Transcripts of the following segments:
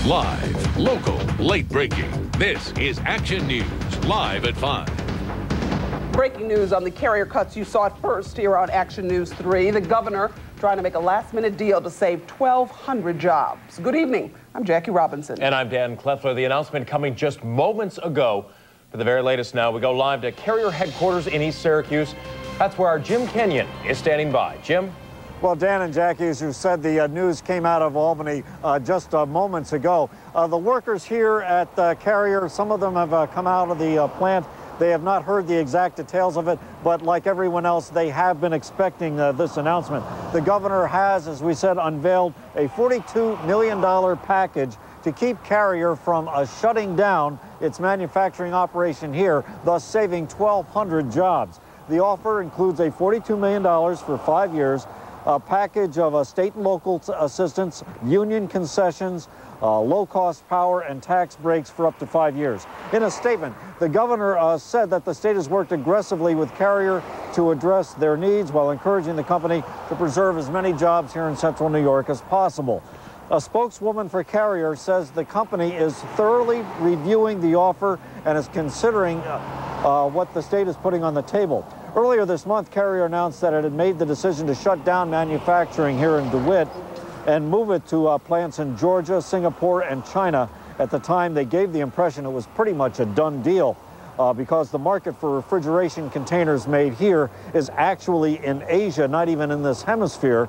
Live, local, late breaking. This is Action News, live at 5. Breaking news on the carrier cuts. You saw it first here on Action News 3. The governor trying to make a last-minute deal to save 1,200 jobs. Good evening. I'm Jackie Robinson. And I'm Dan Kleffler. The announcement coming just moments ago. For the very latest now, we go live to carrier headquarters in East Syracuse. That's where our Jim Kenyon is standing by. Jim? Well, Dan and Jackie, as you said, the news came out of Albany just moments ago. The workers here at Carrier, some of them have come out of the plant. They have not heard the exact details of it, but like everyone else, they have been expecting this announcement. The governor has, as we said, unveiled a $42 million package to keep Carrier from shutting down its manufacturing operation here, thus saving 1,200 jobs. The offer includes a $42 million for 5 years, a package of state and local assistance, union concessions, low-cost power and tax breaks for up to 5 years. In a statement, the governor said that the state has worked aggressively with Carrier to address their needs while encouraging the company to preserve as many jobs here in central New York as possible. A spokeswoman for Carrier says the company is thoroughly reviewing the offer and is considering what the state is putting on the table. Earlier this month, Carrier announced that it had made the decision to shut down manufacturing here in DeWitt and move it to plants in Georgia, Singapore, and China. At the time, they gave the impression it was pretty much a done deal because the market for refrigeration containers made here is actually in Asia, not even in this hemisphere.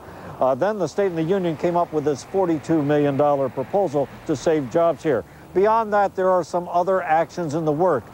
Then the state and the union came up with this $42 million proposal to save jobs here. Beyond that, there are some other actions in the works.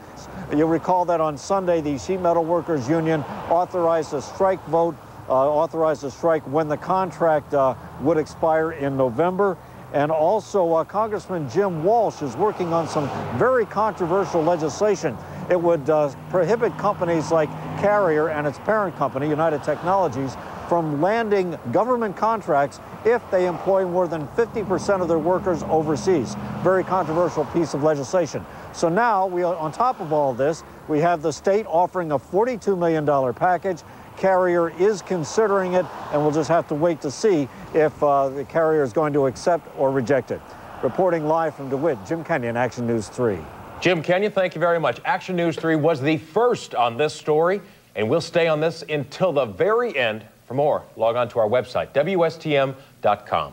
You'll recall that on Sunday, the Sheet Metal Workers Union authorized a strike vote, authorized a strike when the contract would expire in November. And also, Congressman Jim Walsh is working on some very controversial legislation. It would prohibit companies like Carrier and its parent company, United Technologies, from landing government contracts if they employ more than 50% of their workers overseas. Very controversial piece of legislation. So now, on top of all this, we have the state offering a $42 million package. Carrier is considering it, and we'll just have to wait to see if the Carrier is going to accept or reject it. Reporting live from DeWitt, Jim Kenyon, Action News 3. Jim Kenyon, thank you very much. Action News 3 was the first on this story, and we'll stay on this until the very end. For more, log on to our website, WSTM.com.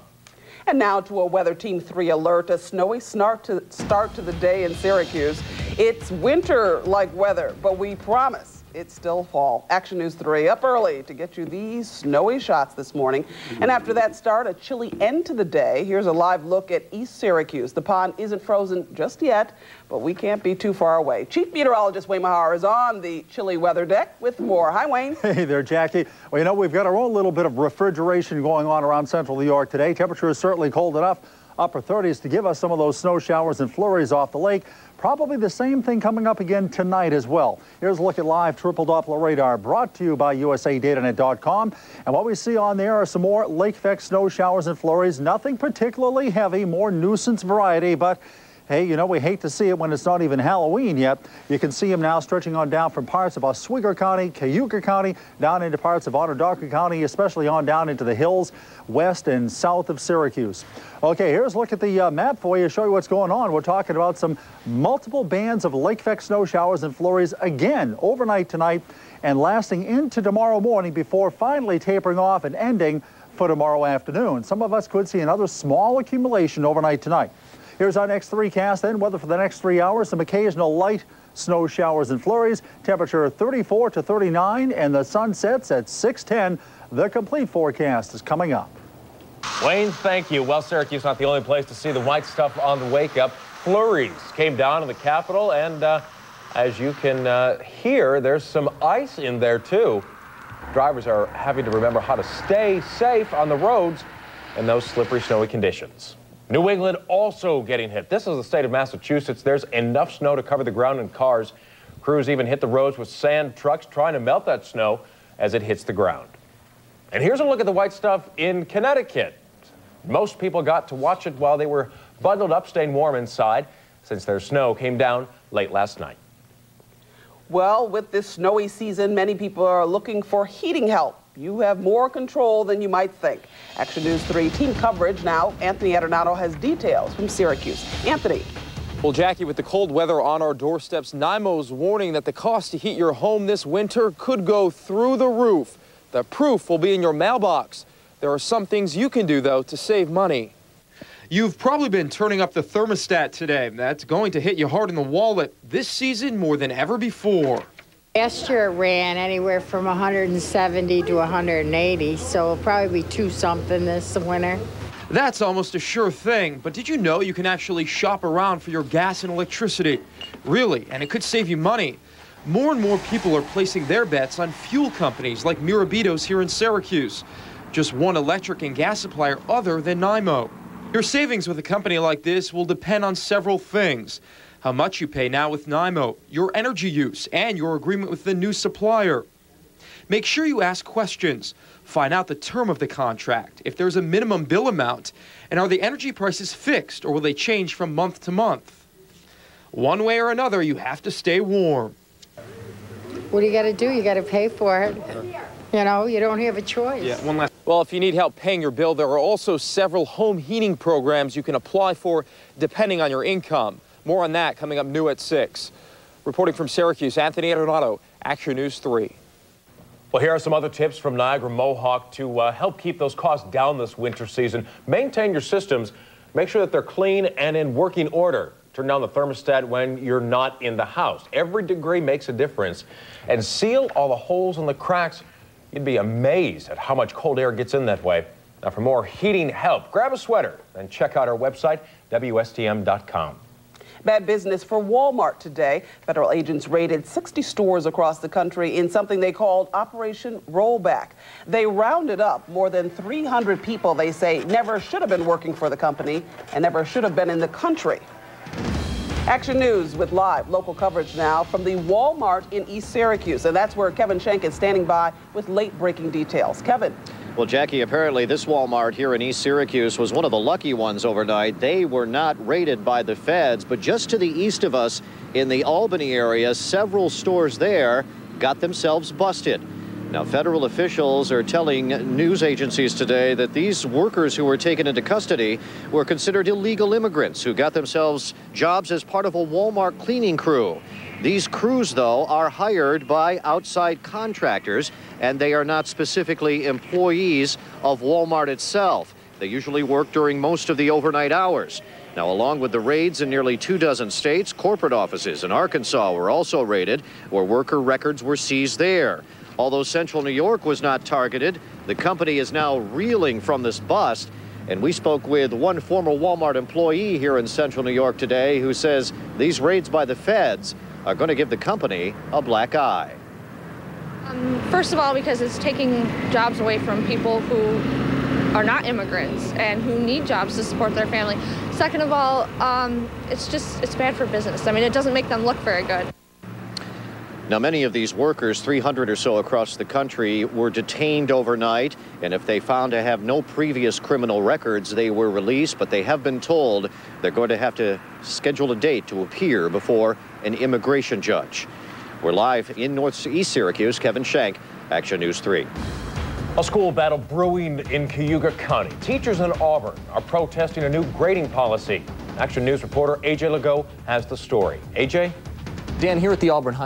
And now to a Weather Team 3 alert, a snowy start to the day in Syracuse. It's winter-like weather, but we promise it's still fall. Action News 3 up early to get you these snowy shots this morning. And after that start, a chilly end to the day. Here's a live look at East Syracuse. The pond isn't frozen just yet, but we can't be too far away. Chief Meteorologist Wayne Mahar is on the chilly weather deck with more. Hi, Wayne. Hey there, Jackie. Well, you know, we've got our own little bit of refrigeration going on around central New York today. Temperature is certainly cold enough, upper 30s, to give us some of those snow showers and flurries off the lake. Probably the same thing coming up again tonight as well. Here's a look at live triple Doppler radar brought to you by USADatanet.com. And what we see on there are some more lake effect snow showers and flurries. Nothing particularly heavy, more nuisance variety, but hey, you know, we hate to see it when it's not even Halloween yet. You can see them now stretching on down from parts of Oswego County, Cayuga County, down into parts of Onondaga County, especially on down into the hills west and south of Syracuse. Okay, here's a look at the map for you to show you what's going on. We're talking about some multiple bands of lake effect snow showers and flurries again overnight tonight and lasting into tomorrow morning before finally tapering off and ending for tomorrow afternoon. Some of us could see another small accumulation overnight tonight. Here's our next three-cast then. Weather for the next 3 hours. Some occasional light snow showers and flurries. Temperature 34 to 39, and the sun sets at 6:10. The complete forecast is coming up. Wayne, thank you. Well, Syracuse not the only place to see the white stuff on the wake-up. Flurries came down in the Capitol, and as you can hear, there's some ice in there, too. Drivers are having to remember how to stay safe on the roads in those slippery, snowy conditions. New England also getting hit. This is the state of Massachusetts. There's enough snow to cover the ground in cars. Crews even hit the roads with sand trucks trying to melt that snow as it hits the ground. And here's a look at the white stuff in Connecticut. Most people got to watch it while they were bundled up, staying warm inside, since their snow came down late last night. Well, with this snowy season, many people are looking for heating help. You have more control than you might think. Action News 3 team coverage now. Anthony Adornato has details from Syracuse. Anthony. Well, Jackie, with the cold weather on our doorsteps, NYMO's warning that the cost to heat your home this winter could go through the roof. The proof will be in your mailbox. There are some things you can do, though, to save money. You've probably been turning up the thermostat today. That's going to hit you hard in the wallet this season more than ever before. Last year it ran anywhere from 170 to 180, so it'll probably be 2-something this winter. That's almost a sure thing, but did you know you can actually shop around for your gas and electricity? Really, and it could save you money. More and more people are placing their bets on fuel companies like Mirabitos here in Syracuse. Just one electric and gas supplier other than NYMO. Your savings with a company like this will depend on several things. How much you pay now with NYMO, your energy use, and your agreement with the new supplier. Make sure you ask questions. Find out the term of the contract, if there's a minimum bill amount, and are the energy prices fixed or will they change from month to month? One way or another, you have to stay warm. What do you got to do? You got to pay for it. You know, you don't have a choice. Yeah, one last. Well, if you need help paying your bill, there are also several home heating programs you can apply for depending on your income. More on that coming up new at 6. Reporting from Syracuse, Anthony Adornato, Action News 3. Well, here are some other tips from Niagara Mohawk to help keep those costs down this winter season. Maintain your systems. Make sure that they're clean and in working order. Turn down the thermostat when you're not in the house. Every degree makes a difference. And seal all the holes and the cracks. You'd be amazed at how much cold air gets in that way. Now, for more heating help, grab a sweater and check out our website, WSTM.com. Bad business for Walmart today. Federal agents raided 60 stores across the country in something they called Operation Rollback. They rounded up more than 300 people they say never should have been working for the company and never should have been in the country. Action News with live local coverage now from the Walmart in East Syracuse. And that's where Kevin Schenk is standing by with late-breaking details. Kevin. Well, Jackie, apparently this Walmart here in East Syracuse was one of the lucky ones overnight. They were not raided by the feds, but just to the east of us in the Albany area, several stores there got themselves busted. Now, federal officials are telling news agencies today that these workers who were taken into custody were considered illegal immigrants who got themselves jobs as part of a Walmart cleaning crew. These crews, though, are hired by outside contractors, and they are not specifically employees of Walmart itself. They usually work during most of the overnight hours. Now, along with the raids in nearly 24 states, corporate offices in Arkansas were also raided, where worker records were seized there. Although Central New York was not targeted, the company is now reeling from this bust. And we spoke with one former Walmart employee here in Central New York today who says these raids by the feds are going to give the company a black eye. First of all, because it's taking jobs away from people who are not immigrants and who need jobs to support their family. Second of all, it's bad for business. I mean, it doesn't make them look very good. Now, many of these workers, 300 or so across the country, were detained overnight, and if they found to have no previous criminal records, they were released, but they have been told they're going to have to schedule a date to appear before an immigration judge. We're live in Northeast Syracuse. Kevin Schenk, Action News 3. A school battle brewing in Cayuga County. Teachers in Auburn are protesting a new grading policy. Action News reporter AJ Legault has the story. AJ? Dan, here at the Auburn High